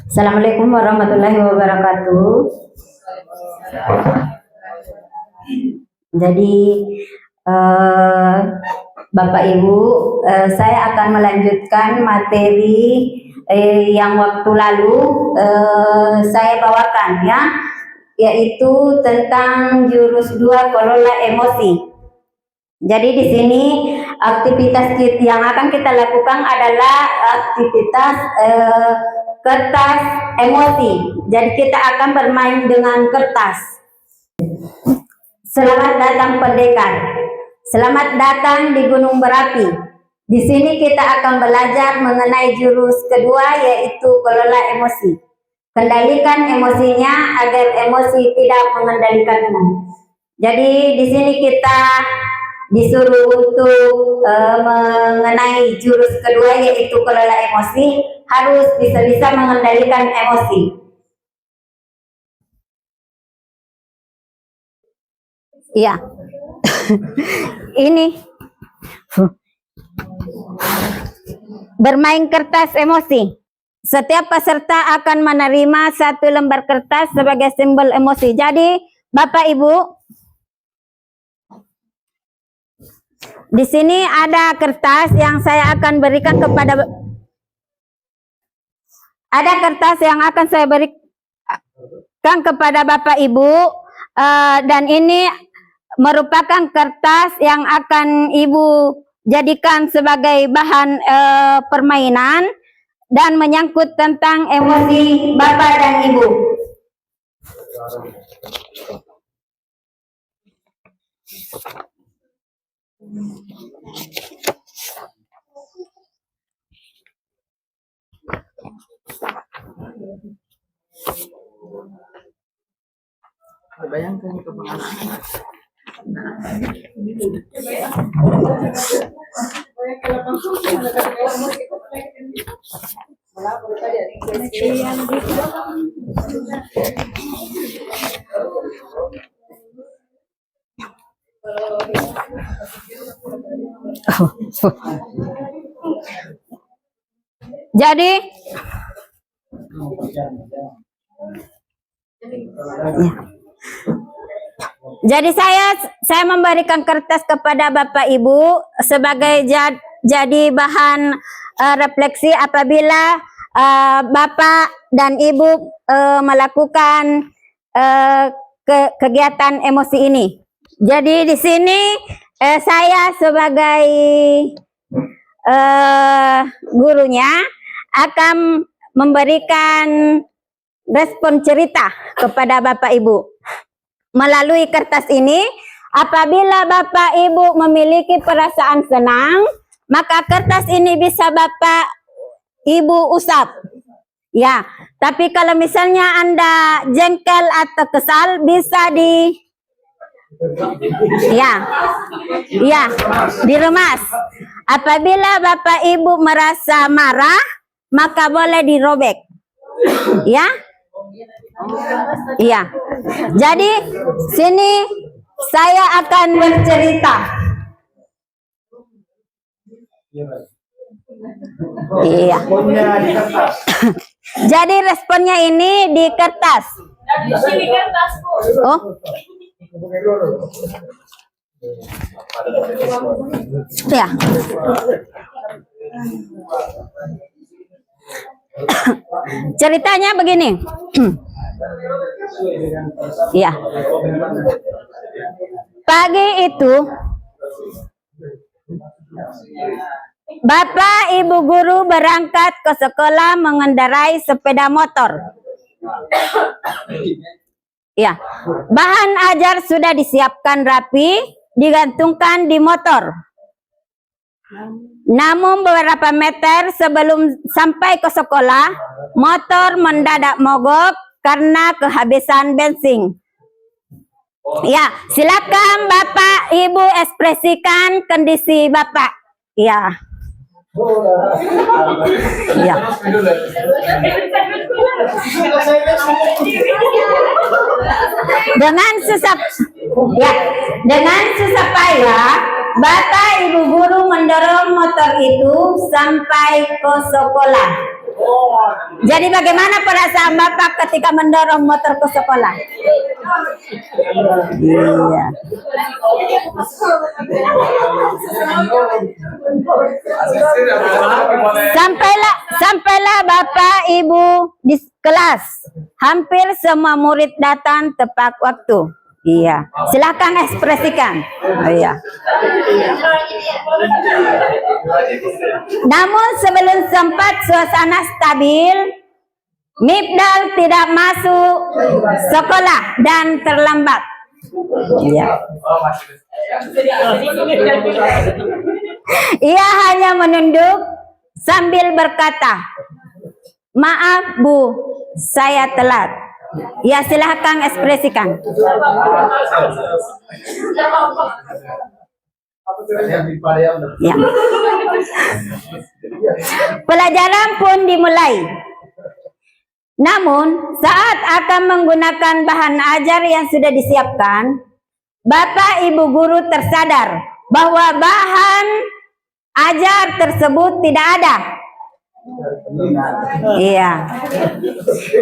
Assalamualaikum warahmatullahi wabarakatuh. Jadi Bapak Ibu, saya akan melanjutkan materi yang waktu lalu saya bawakan, ya, yaitu tentang jurus 2 kelola emosi. Jadi di sini aktivitas yang akan kita lakukan adalah aktivitas kertas emosi. Jadi kita akan bermain dengan kertas. Selamat datang pendekar. Selamat datang di Gunung Berapi. Di sini kita akan belajar mengenai jurus kedua, yaitu kelola emosi. Kendalikan emosinya agar emosi tidak mengendalikanmu. Jadi di sini kita disuruh untuk mengenai jurus kedua, yaitu kelola emosi, harus bisa mengendalikan emosi. Iya. Ini bermain kertas emosi. Setiap peserta akan menerima 1 lembar kertas sebagai simbol emosi. Jadi Bapak Ibu, di sini ada kertas yang saya akan berikan kepada Bapak Ibu, dan ini merupakan kertas yang akan Ibu jadikan sebagai bahan permainan dan menyangkut tentang emosi Bapak dan Ibu. Bayangkan itu pengalaman. Jadi saya memberikan kertas kepada Bapak Ibu sebagai jadi bahan refleksi apabila Bapak dan Ibu melakukan kegiatan emosi ini. Jadi di sini saya sebagai gurunya akan memberikan respon cerita kepada Bapak Ibu. Melalui kertas ini, apabila Bapak Ibu memiliki perasaan senang, maka kertas ini bisa Bapak Ibu usap. Ya, tapi kalau misalnya Anda jengkel atau kesal, bisa diremas. Apabila Bapak Ibu merasa marah, maka boleh dirobek. Ya. Iya. Jadi sini saya akan bercerita. Iya. Jadi responnya ini di kertas. Di sini kertas, Bu. Oh. Ya. Ceritanya begini. Ya. Pagi itu Bapak Ibu guru berangkat ke sekolah mengendarai sepeda motor. Ya. Bahan ajar sudah disiapkan rapi, digantungkan di motor. Namun beberapa meter sebelum sampai ke sekolah, motor mendadak mogok karena kehabisan bensin. Ya, silakan Bapak Ibu ekspresikan kondisi Bapak. Ya. Ya. Dengan susah payah, Bapak Ibu guru mendorong motor itu sampai ke sekolah. Jadi bagaimana perasaan Bapak ketika mendorong motor ke sekolah? Iya. Sampailah Bapak Ibu di kelas. Hampir semua murid datang tepat waktu. Iya, silakan ekspresikan. Oh, iya. Namun sebelum sempat suasana stabil, Mifdal tidak masuk sekolah dan terlambat. Iya. Ia hanya menunduk sambil berkata, "Maaf Bu, saya telat." Ya, silahkan ekspresikan. Ya. Pelajaran pun dimulai. Namun, saat akan menggunakan bahan ajar yang sudah disiapkan, Bapak Ibu guru tersadar bahwa bahan ajar tersebut tidak ada. Iya.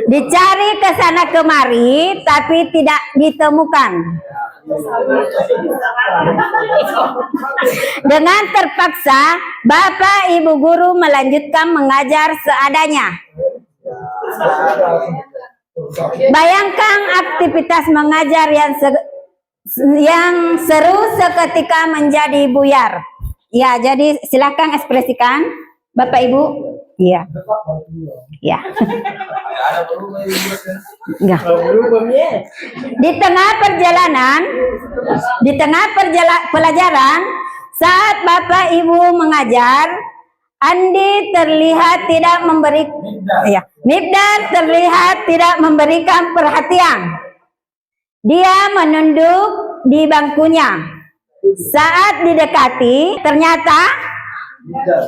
Dicari ke sana kemari tapi tidak ditemukan. Dengan terpaksa, Bapak Ibu guru melanjutkan mengajar seadanya. Bayangkan aktivitas mengajar yang seru seketika menjadi buyar. Ya, jadi silakan ekspresikan Bapak Ibu. Iya. Ya. Enggak. Di tengah pelajaran, saat Bapak Ibu mengajar, Andi terlihat tidak Mifdal terlihat tidak memberikan perhatian. Dia menunduk di bangkunya. Saat didekati, ternyata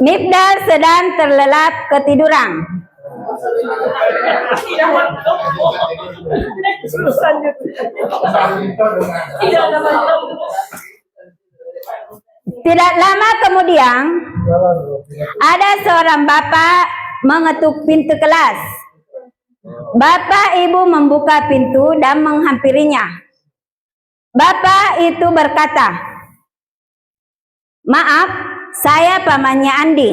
Mifdal sedang terlelap ketiduran. Tidak lama kemudian, ada seorang bapak mengetuk pintu kelas. Bapak Ibu membuka pintu dan menghampirinya. Bapak itu berkata, "Maaf, saya pamannya Andi."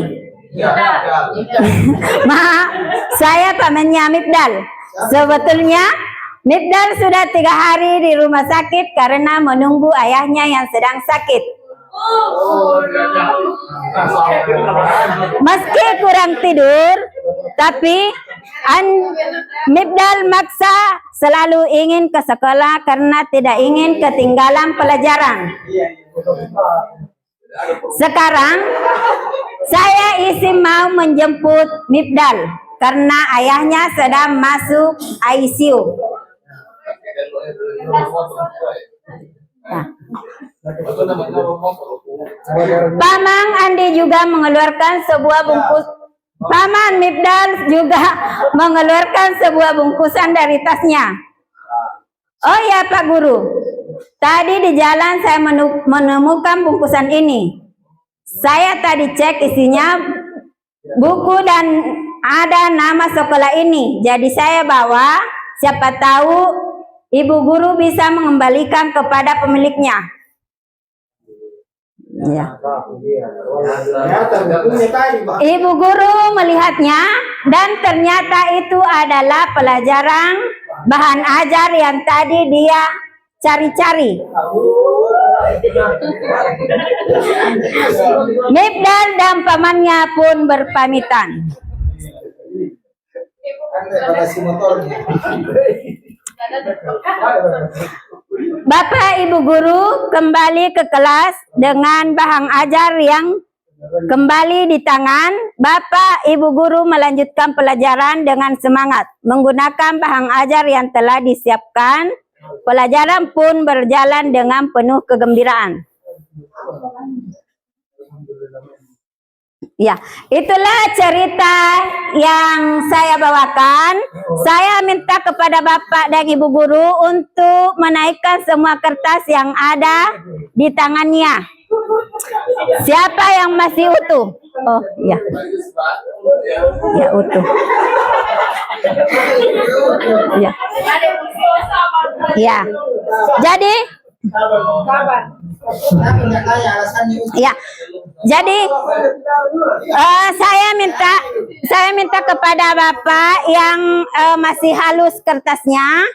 "Maaf, saya pamannya Mifdal. Sebetulnya Mifdal sudah 3 hari di rumah sakit karena menunggu ayahnya yang sedang sakit. Meski kurang tidur, tapi Mifdal maksa selalu ingin ke sekolah karena tidak ingin ketinggalan pelajaran. Sekarang saya izin mau menjemput Mifdal karena ayahnya sedang masuk ICU." Nah. Paman Andi juga mengeluarkan sebuah bungkus. Paman Mifdal juga mengeluarkan sebuah bungkusan dari tasnya. "Oh ya Pak Guru, tadi di jalan saya menemukan bungkusan ini. Saya tadi cek isinya buku dan ada nama sekolah ini. Jadi saya bawa, siapa tahu Ibu Guru bisa mengembalikan kepada pemiliknya." Ya. Ibu Guru melihatnya dan ternyata itu adalah pelajaran bahan ajar yang tadi dia cari-cari. Mifdal dan pamannya pun berpamitan. Bapak Ibu Guru kembali ke kelas dengan bahan ajar yang kembali di tangan. Bapak Ibu Guru melanjutkan pelajaran dengan semangat menggunakan bahan ajar yang telah disiapkan. Pelajaran pun berjalan dengan penuh kegembiraan. Ya, itulah cerita yang saya bawakan. Saya minta kepada Bapak dan Ibu Guru untuk menaikkan semua kertas yang ada di tangannya. Siapa yang masih utuh? Oh, ya. Ya, utuh. Ya. Ya. Jadi ya. Jadi saya minta kepada Bapak yang masih halus kertasnya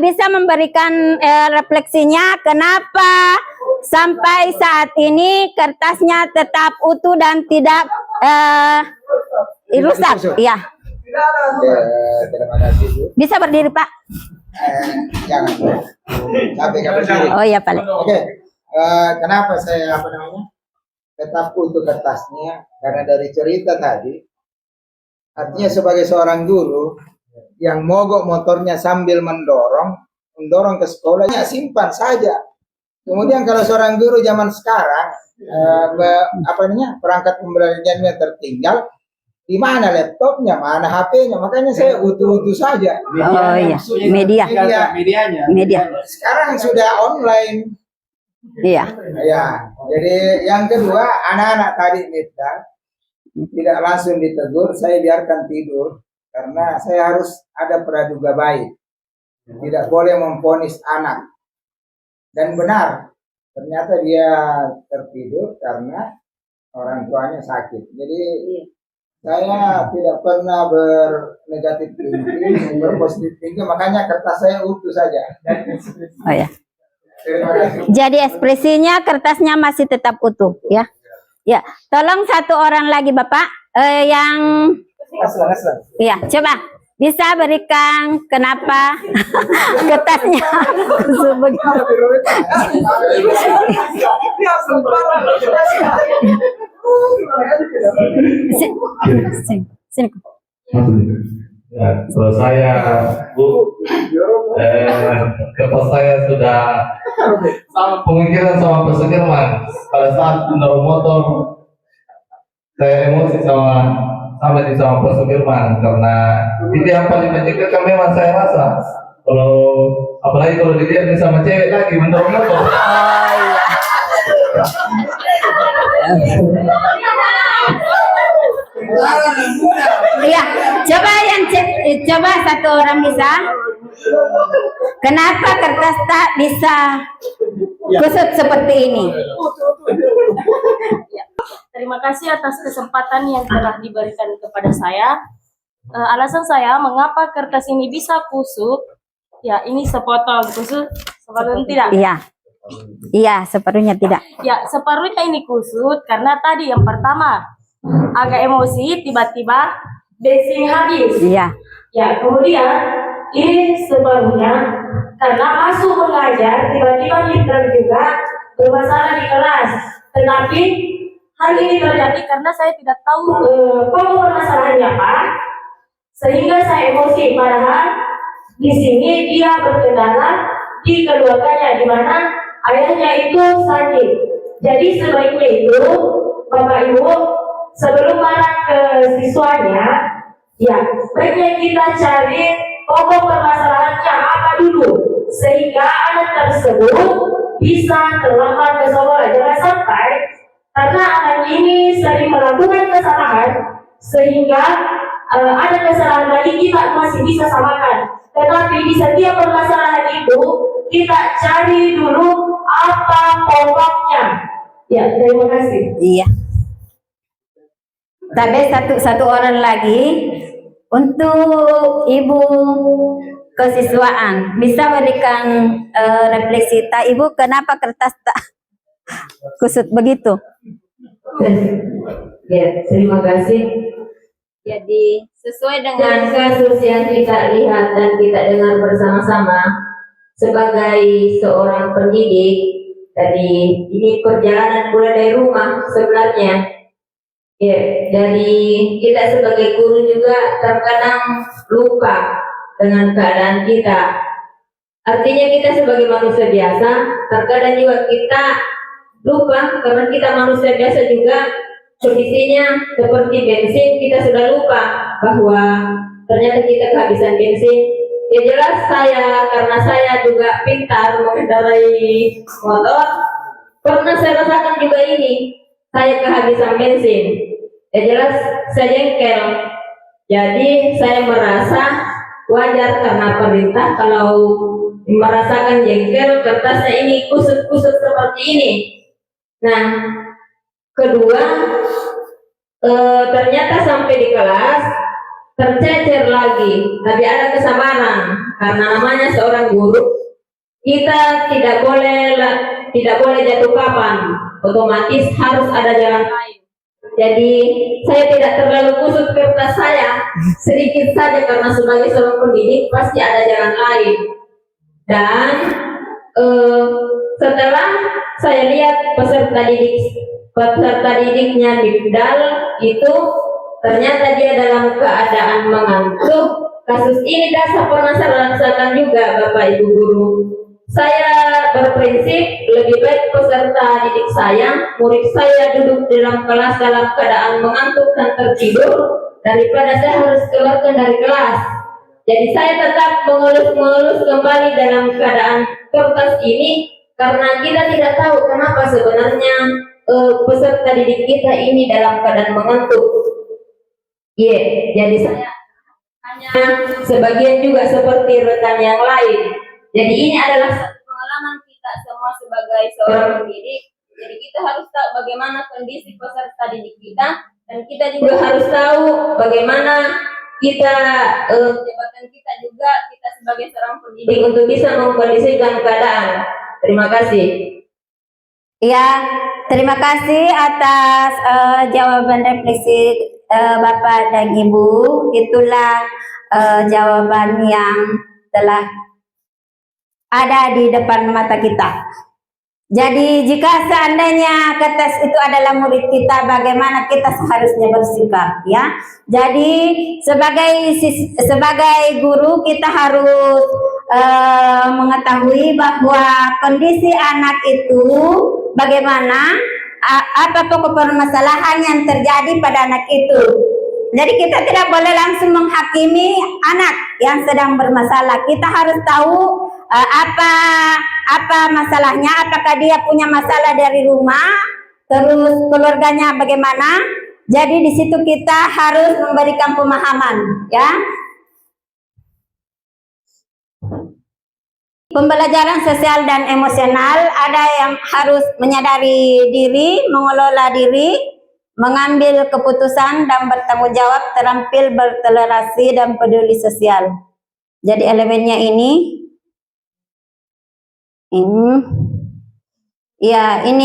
bisa memberikan refleksinya kenapa sampai saat ini kertasnya tetap utuh dan tidak rusak. Ya. Terima kasih Bu. Bisa berdiri, Pak? Jangan. Capek berdiri. Oh iya, Pak. Oke. Kenapa saya tetap utuh kertasnya? Karena dari cerita tadi, artinya sebagai seorang guru yang mogok motornya sambil mendorong ke sekolah, ya simpan saja. Kemudian kalau seorang guru zaman sekarang, perangkat pembelajarannya tertinggal, di mana laptopnya, mana HP-nya, makanya saya utuh-utuh saja. Oh iya, media. Sekarang sudah online. Iya. Ya, jadi yang kedua, anak-anak tadi minta tidak langsung ditegur, saya biarkan tidur karena saya harus ada praduga baik. Tidak boleh memvonis anak. Dan benar, ternyata dia tertidur karena orang tuanya sakit. Jadi saya tidak pernah bernegatif thinking, berpositif thinking, makanya kertas saya utuh saja. Oh ya. Jadi ekspresinya kertasnya masih tetap utuh, ya. Ya, tolong satu orang lagi Bapak yang iya, coba bisa berikan kenapa kertasnya begitu. Sini. Ya, kalau saya Bu, kertas saya sudah sama pemikiran sama Pak Sudirman. Pada saat mendorong motor, saya emosi sama Pak Sudirman karena itu yang paling menyedihkan memang saya rasa. Kalau apalagi kalau dilihat sama cewek lagi mendorong motor. Iya, coba satu orang bisa. Kenapa kertas tak bisa kusut seperti ini? Terima kasih atas kesempatan yang telah diberikan kepada saya. Alasan saya mengapa kertas ini bisa kusut, ya ini sepotong kusut, separuhnya tidak. Iya, separuhnya tidak. Ya, separuhnya ini kusut karena tadi yang pertama agak emosi, tiba-tiba bensin habis. Iya. Ya, kemudian ini separuhnya karena masuk mengajar, tiba-tiba mitra juga bermasalah di kelas. Tetapi hal ini terjadi karena saya tidak tahu pokok permasalahannya apa, sehingga saya emosi. Padahal di sini dia berkendara di keluarganya, di mana ayahnya itu sakit. Jadi sebaiknya itu Bapak Ibu sebelum marah ke siswanya, ya baiknya kita cari pokok permasalahannya apa dulu, sehingga anak tersebut bisa terlambat ke sekolah. Jangan sampai karena anak ini sering melakukan kesalahan sehingga ada kesalahan lagi kita masih bisa samakan. Tetapi di setiap permasalahan itu kita cari dulu apa pokoknya. Ya, terima kasih. Iya. Tapi satu orang lagi untuk Ibu kesiswaan bisa berikan refleksi. Tak Ibu, kenapa kertas tak kusut begitu? Ya, terima kasih. Jadi sesuai dengan kasus yang kita lihat dan kita dengar bersama-sama sebagai seorang pendidik, tadi ini perjalanan mulai dari rumah sebenarnya. Ya, dari kita sebagai guru juga terkadang lupa dengan keadaan kita. Artinya kita sebagai manusia biasa, terkadang juga kita lupa karena kita manusia biasa juga. Kondisinya seperti bensin, kita sudah lupa bahwa ternyata kita kehabisan bensin. Ya jelas karena saya juga pintar mengendarai motor, Pernah saya rasakan juga ini, saya kehabisan bensin. Ya jelas saya jengkel. Jadi saya merasa wajar karena pemerintah kalau merasakan jengkel kertasnya ini kusut-kusut seperti ini. Nah, kedua, ternyata sampai di kelas tercecer lagi, tapi ada kesabaran karena namanya seorang guru, kita tidak boleh jatuh kapan, otomatis harus ada jalan lain. Jadi saya tidak terlalu kusut kertas saya, sedikit saja karena sebagai seorang pendidik pasti ada jalan lain. Dan setelah saya lihat peserta didiknya Mifdal itu ternyata dia dalam keadaan mengantuk. Kasus ini saya pernah saya rasakan juga Bapak Ibu Guru. Saya berprinsip lebih baik peserta didik saya, murid saya duduk dalam kelas dalam keadaan mengantuk dan tertidur daripada saya harus keluarkan dari kelas. Jadi saya tetap mengelus kembali dalam keadaan kertas ini karena kita tidak tahu kenapa sebenarnya peserta didik kita ini dalam keadaan mengantuk. Jadi saya hanya sebagian juga seperti rekan yang lain. Jadi ini adalah satu pengalaman kita semua sebagai seorang pendidik. Jadi kita harus tahu bagaimana kondisi peserta didik kita dan kita juga harus tahu bagaimana kita jabatan kita juga kita sebagai seorang pendidik untuk bisa mengkondisikan keadaan. Terima kasih. Ya, terima kasih atas jawaban refleksi Bapak dan Ibu. Itulah jawaban yang telah ada di depan mata kita. Jadi jika seandainya kertas itu adalah murid kita, bagaimana kita seharusnya bersikap, ya? Jadi sebagai guru kita harus mengetahui bahwa kondisi anak itu bagaimana, apa pokok permasalahan yang terjadi pada anak itu. Jadi kita tidak boleh langsung menghakimi anak yang sedang bermasalah. Kita harus tahu apa masalahnya, apakah dia punya masalah dari rumah, terus keluarganya bagaimana. Jadi di situ kita harus memberikan pemahaman, ya. Pembelajaran sosial dan emosional, ada yang harus menyadari diri, mengelola diri, mengambil keputusan dan bertanggung jawab, terampil bertoleransi dan peduli sosial. Jadi elemennya ini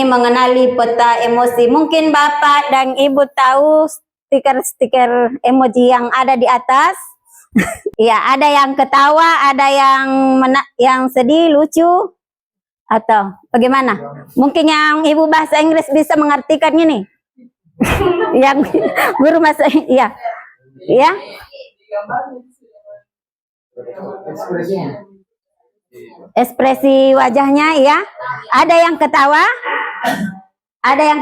mengenali peta emosi. Mungkin Bapak dan Ibu tahu stiker-stiker emoji yang ada di atas. Ya, ada yang ketawa, ada yang sedih, lucu, atau bagaimana? Mungkin yang Ibu bahasa Inggris bisa mengartikan ini. Yang guru bahasa, ya, ya. Ekspresi wajahnya, ya. Ada yang ketawa, ada yang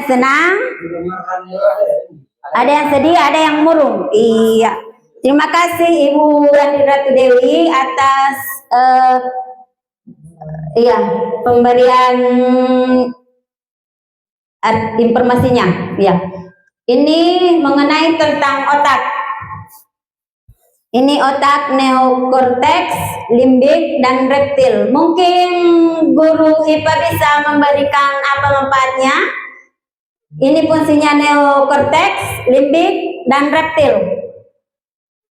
senang, ada yang sedih, ada yang murung. Iya. Terima kasih Ibu Ratu Dewi atas pemberian informasinya. Ya. Ini mengenai tentang otak. Ini otak neokorteks, limbik, dan reptil. Mungkin guru IPA bisa memberikan apa manfaatnya. Ini fungsinya neokorteks, limbik, dan reptil.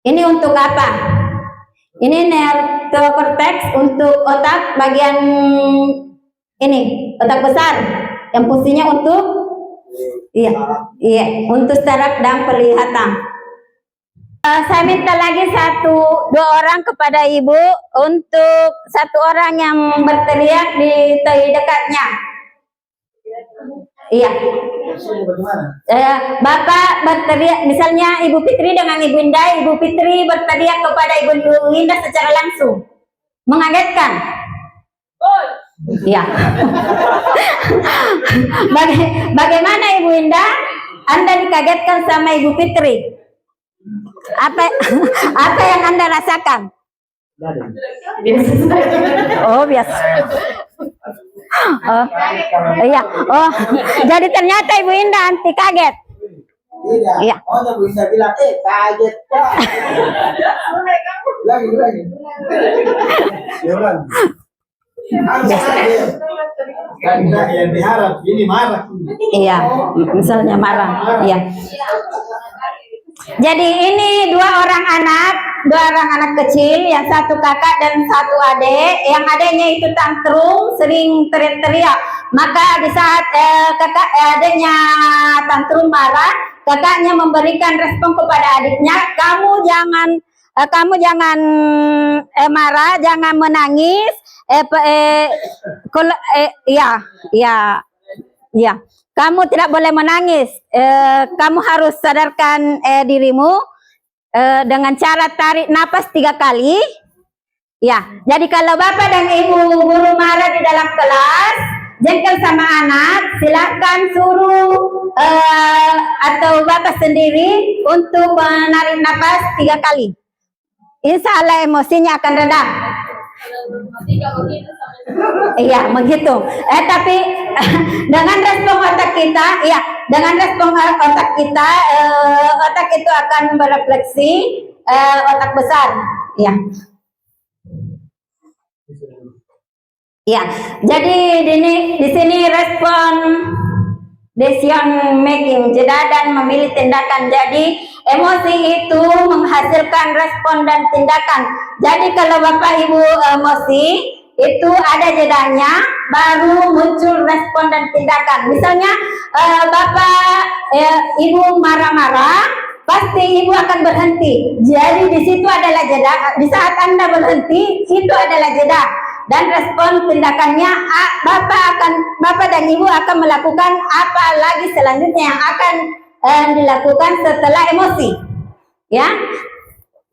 Ini untuk apa? Ini neokorteks untuk otak bagian ini, otak besar, yang fungsinya untuk untuk saraf dan penglihatan. Saya minta lagi 1-2 orang kepada Ibu untuk 1 orang yang berteriak di dekatnya. Iya. Bapak berteriak, misalnya Ibu Fitri dengan Ibu Indah, Ibu Fitri berteriak kepada Ibu Indah secara langsung, mengagetkan. Iya. Bagaimana Ibu Indah? Anda dikagetkan sama Ibu Fitri? Apa yang Anda rasakan? Oh, biasa. Oh, iya. Oh, jadi ternyata Ibu Indah anti kaget. Tidak. Iya. Maunya Bu Indah bilang, kaget Pak. Lagi. Ya ulang. Harus kaget. Kan yang diharap ini marah. Iya, misalnya marah. Iya. Jadi ini dua orang anak kecil, yang satu kakak dan satu adik. Yang adiknya itu tantrum, sering teriak-teriak. Maka di saat adiknya tantrum marah, kakaknya memberikan respon kepada adiknya, kamu jangan marah, jangan menangis. Ya. Kamu tidak boleh menangis. Kamu harus sadarkan dirimu dengan cara tarik napas 3 kali. Ya, jadi kalau bapak dan ibu guru marah di dalam kelas, jengkel sama anak, silakan suruh atau bapak sendiri untuk menarik napas 3 kali. Insya Allah emosinya akan reda. Iya, begitu. Tapi dengan respon otak kita, otak itu akan berefleksi otak besar. Ya. Ya, jadi di sini respon decision making, jeda dan memilih tindakan. Jadi emosi itu menghasilkan respon dan tindakan. Jadi kalau Bapak Ibu emosi, itu ada jedanya, baru muncul respon dan tindakan. Misalnya Bapak Ibu marah-marah, pasti Ibu akan berhenti. Jadi di situ adalah jeda. Di saat Anda berhenti, itu adalah jeda. Dan respon tindakannya, Bapak dan Ibu akan melakukan apa lagi selanjutnya yang akan dilakukan setelah emosi. Ya.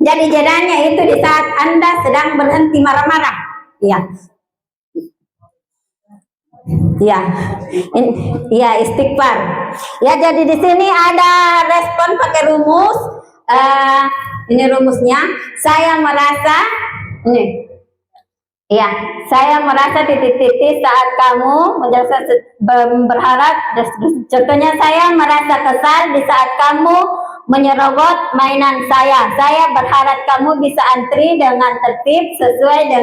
Jadi jedanya itu di saat Anda sedang berhenti marah-marah. Ya. Ya. Ya, istighfar. Ya, jadi di sini ada respon pakai rumus. Ini rumusnya. Saya merasa ini. Ya, saya merasa titik-titik saat kamu menjelaskan berharap. Contohnya, saya merasa kesal di saat kamu menyerobot mainan saya. Saya berharap kamu bisa antri dengan tertib sesuai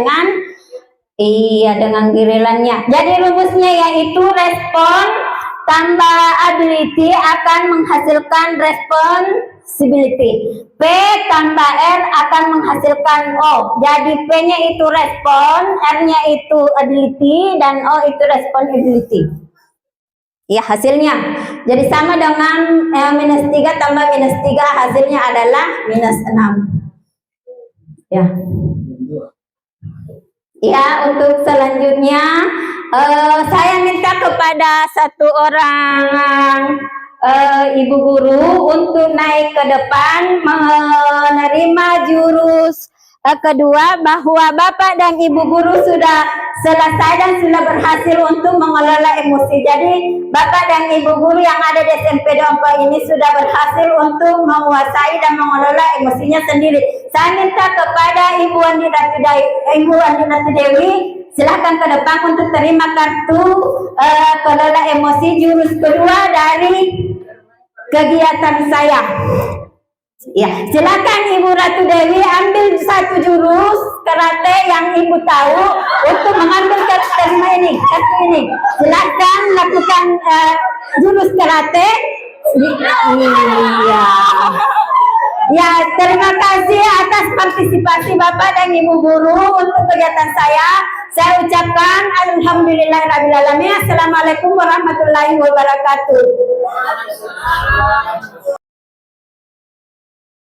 dengan gilirannya. Jadi rumusnya yaitu respon tambah ability akan menghasilkan responsibility. P tambah R akan menghasilkan O. Jadi P-nya itu respon, R-nya itu ability, dan O itu responsibility. Ya, hasilnya. Jadi sama dengan -3 tambah -3, hasilnya adalah -6. Ya. Ya, untuk selanjutnya saya minta kepada satu orang ibu guru untuk naik ke depan menerima jurus kedua, bahwa Bapak dan Ibu guru sudah selesai dan sudah berhasil untuk mengelola emosi. Jadi Bapak dan Ibu guru yang ada di SMP Dompo ini sudah berhasil untuk menguasai dan mengelola emosinya sendiri. Saya minta kepada Ibu Andi Ratu Dewi, silahkan ke depan untuk terima kartu kelola emosi jurus kedua dari kegiatan saya. Ya, silakan Ibu Ratu Dewi ambil satu jurus karate yang Ibu tahu untuk mengambil kartu ini. Silakan lakukan jurus karate. Iya. Ya, terima kasih atas partisipasi Bapak dan Ibu guru untuk kegiatan saya. Saya ucapkan alhamdulillahirabbil alamin. Assalamualaikum warahmatullahi wabarakatuh.